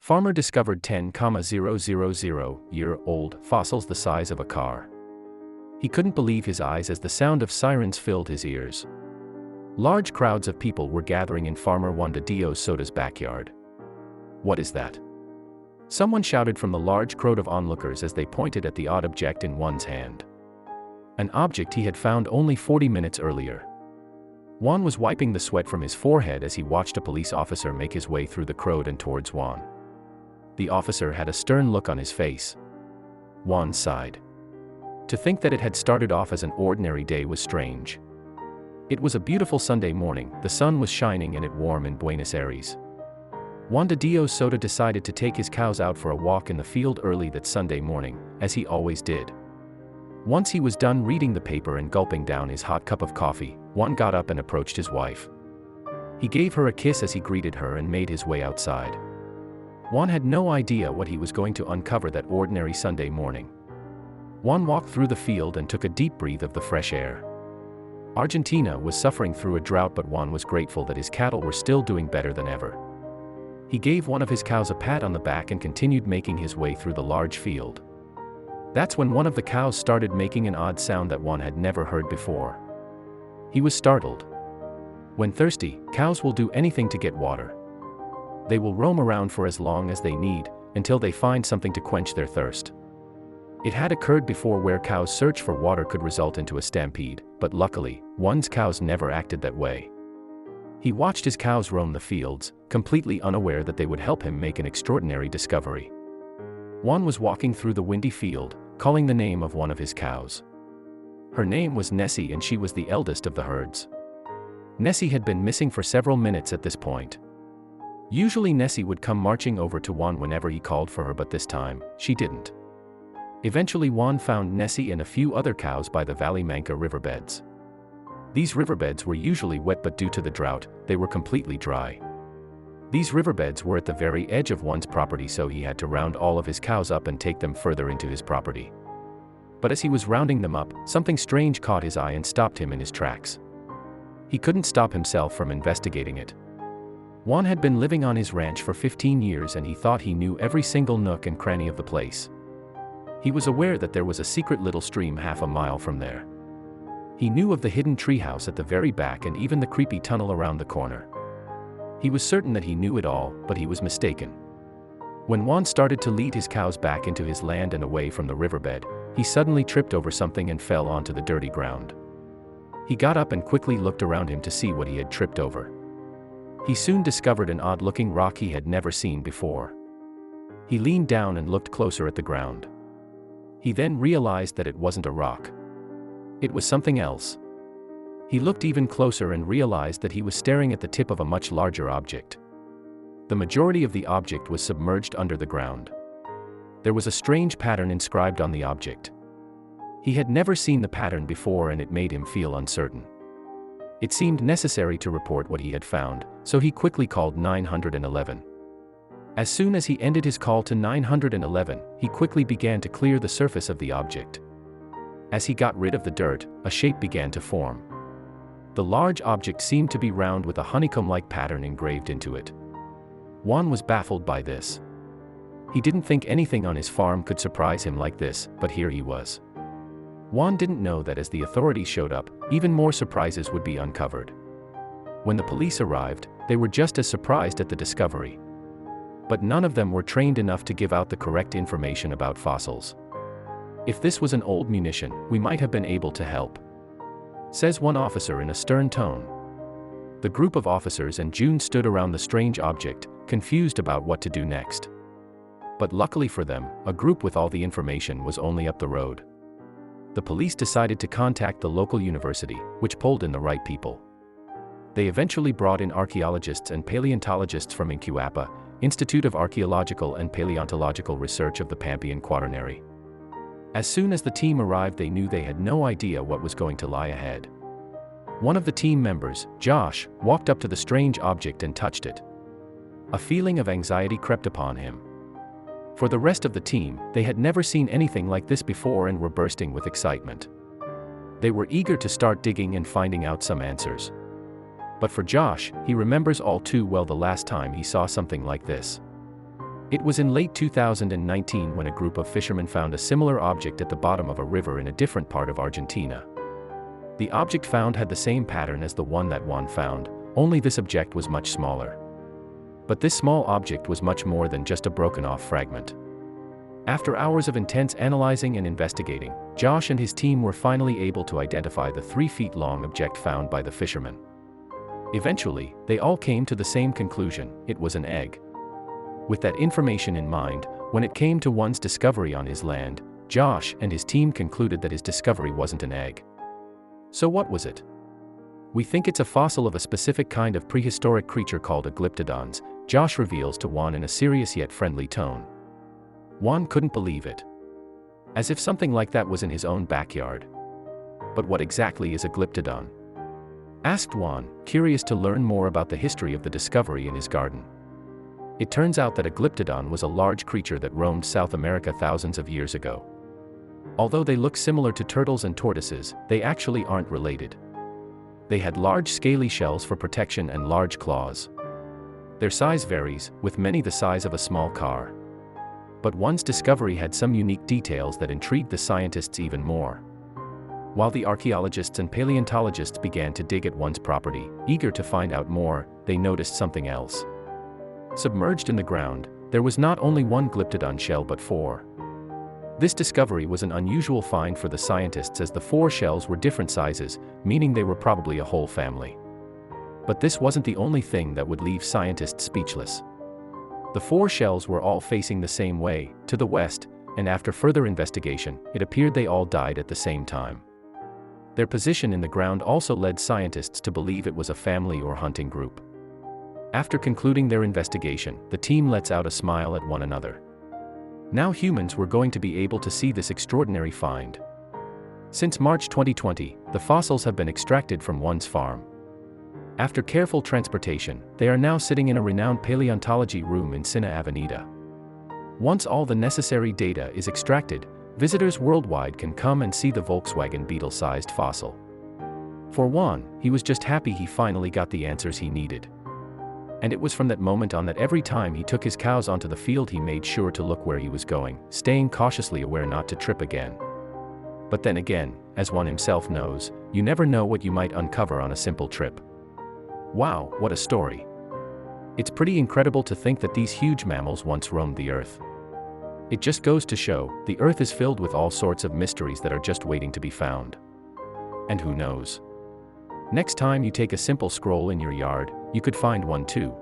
Farmer discovered 10,000-year-old fossils the size of a car. He couldn't believe his eyes as the sound of sirens filled his ears. Large crowds of people were gathering in Farmer Juan De Dios Sota's backyard. "What is that?" someone shouted from the large crowd of onlookers as they pointed at the odd object in Juan's hand. An object he had found only 40 minutes earlier. Juan was wiping the sweat from his forehead as he watched a police officer make his way through the crowd and towards Juan. The officer had a stern look on his face. Juan sighed. To think that it had started off as an ordinary day was strange. It was a beautiful Sunday morning, the sun was shining and it warm in Buenos Aires. Juan De Dios Sota decided to take his cows out for a walk in the field early that Sunday morning, as he always did. Once he was done reading the paper and gulping down his hot cup of coffee, Juan got up and approached his wife. He gave her a kiss as he greeted her and made his way outside. Juan had no idea what he was going to uncover that ordinary Sunday morning. Juan walked through the field and took a deep breath of the fresh air. Argentina was suffering through a drought, but Juan was grateful that his cattle were still doing better than ever. He gave one of his cows a pat on the back and continued making his way through the large field. That's when one of the cows started making an odd sound that Juan had never heard before. He was startled. When thirsty, cows will do anything to get water. They will roam around for as long as they need, until they find something to quench their thirst. It had occurred before where cows' search for water could result into a stampede, but luckily, Juan's cows never acted that way. He watched his cows roam the fields, completely unaware that they would help him make an extraordinary discovery. Juan was walking through the windy field, calling the name of one of his cows. Her name was Nessie and she was the eldest of the herds. Nessie had been missing for several minutes at this point. Usually Nessie would come marching over to Juan whenever he called for her, but this time, she didn't. Eventually Juan found Nessie and a few other cows by the Valley Manca riverbeds. These riverbeds were usually wet, but due to the drought, they were completely dry. These riverbeds were at the very edge of Juan's property, so he had to round all of his cows up and take them further into his property. But as he was rounding them up, something strange caught his eye and stopped him in his tracks. He couldn't stop himself from investigating it. Juan had been living on his ranch for 15 years and he thought he knew every single nook and cranny of the place. He was aware that there was a secret little stream half a mile from there. He knew of the hidden treehouse at the very back and even the creepy tunnel around the corner. He was certain that he knew it all, but he was mistaken. When Juan started to lead his cows back into his land and away from the riverbed, he suddenly tripped over something and fell onto the dirty ground. He got up and quickly looked around him to see what he had tripped over. He soon discovered an odd-looking rock he had never seen before. He leaned down and looked closer at the ground. He then realized that it wasn't a rock. It was something else. He looked even closer and realized that he was staring at the tip of a much larger object. The majority of the object was submerged under the ground. There was a strange pattern inscribed on the object. He had never seen the pattern before and it made him feel uncertain. It seemed necessary to report what he had found, so he quickly called 911. As soon as he ended his call to 911, he quickly began to clear the surface of the object. As he got rid of the dirt, a shape began to form. The large object seemed to be round with a honeycomb-like pattern engraved into it. Juan was baffled by this. He didn't think anything on his farm could surprise him like this, but here he was. Juan didn't know that as the authorities showed up, even more surprises would be uncovered. When the police arrived, they were just as surprised at the discovery. But none of them were trained enough to give out the correct information about fossils. "If this was an old munition, we might have been able to help," says one officer in a stern tone. The group of officers and June stood around the strange object, confused about what to do next. But luckily for them, a group with all the information was only up the road. The police decided to contact the local university, which pulled in the right people. They eventually brought in archaeologists and paleontologists from INCUAPA, Institute of Archaeological and Paleontological Research of the Pampean Quaternary. As soon as the team arrived, they knew they had no idea what was going to lie ahead. One of the team members, Josh, walked up to the strange object and touched it. A feeling of anxiety crept upon him. For the rest of the team, they had never seen anything like this before and were bursting with excitement. They were eager to start digging and finding out some answers. But for Josh, he remembers all too well the last time he saw something like this. It was in late 2019 when a group of fishermen found a similar object at the bottom of a river in a different part of Argentina. The object found had the same pattern as the one that Juan found, only this object was much smaller. But this small object was much more than just a broken-off fragment. After hours of intense analyzing and investigating, Josh and his team were finally able to identify the 3-feet-long object found by the fishermen. Eventually, they all came to the same conclusion: it was an egg. With that information in mind, when it came to Juan's discovery on his land, Josh and his team concluded that his discovery wasn't an egg. So what was it? We think it's a fossil of a specific kind of prehistoric creature called a glyptodons, Josh reveals to Juan in a serious yet friendly tone. Juan couldn't believe it. As if something like that was in his own backyard. But what exactly is a glyptodon? Asked Juan, curious to learn more about the history of the discovery in his garden. It turns out that a glyptodon was a large creature that roamed South America thousands of years ago. Although they look similar to turtles and tortoises, they actually aren't related. They had large scaly shells for protection and large claws. Their size varies, with many the size of a small car. But Juan's discovery had some unique details that intrigued the scientists even more. While the archaeologists and paleontologists began to dig at Juan's property, eager to find out more, they noticed something else. Submerged in the ground, there was not only one glyptodon shell but 4. This discovery was an unusual find for the scientists as the 4 shells were different sizes, meaning they were probably a whole family. But this wasn't the only thing that would leave scientists speechless. The 4 shells were all facing the same way, to the west, and after further investigation, it appeared they all died at the same time. Their position in the ground also led scientists to believe it was a family or hunting group. After concluding their investigation, the team lets out a smile at one another. Now humans were going to be able to see this extraordinary find. Since March 2020, the fossils have been extracted from Juan's farm. After careful transportation, they are now sitting in a renowned paleontology room in Sina Avenida. Once all the necessary data is extracted, visitors worldwide can come and see the Volkswagen Beetle-sized fossil. For Juan, he was just happy he finally got the answers he needed. And it was from that moment on that every time he took his cows onto the field he made sure to look where he was going, staying cautiously aware not to trip again. But then again, as Juan himself knows, you never know what you might uncover on a simple trip. Wow, what a story. It's pretty incredible to think that these huge mammals once roamed the earth. It just goes to show, the earth is filled with all sorts of mysteries that are just waiting to be found. And who knows? Next time you take a simple stroll in your yard, you could find one too.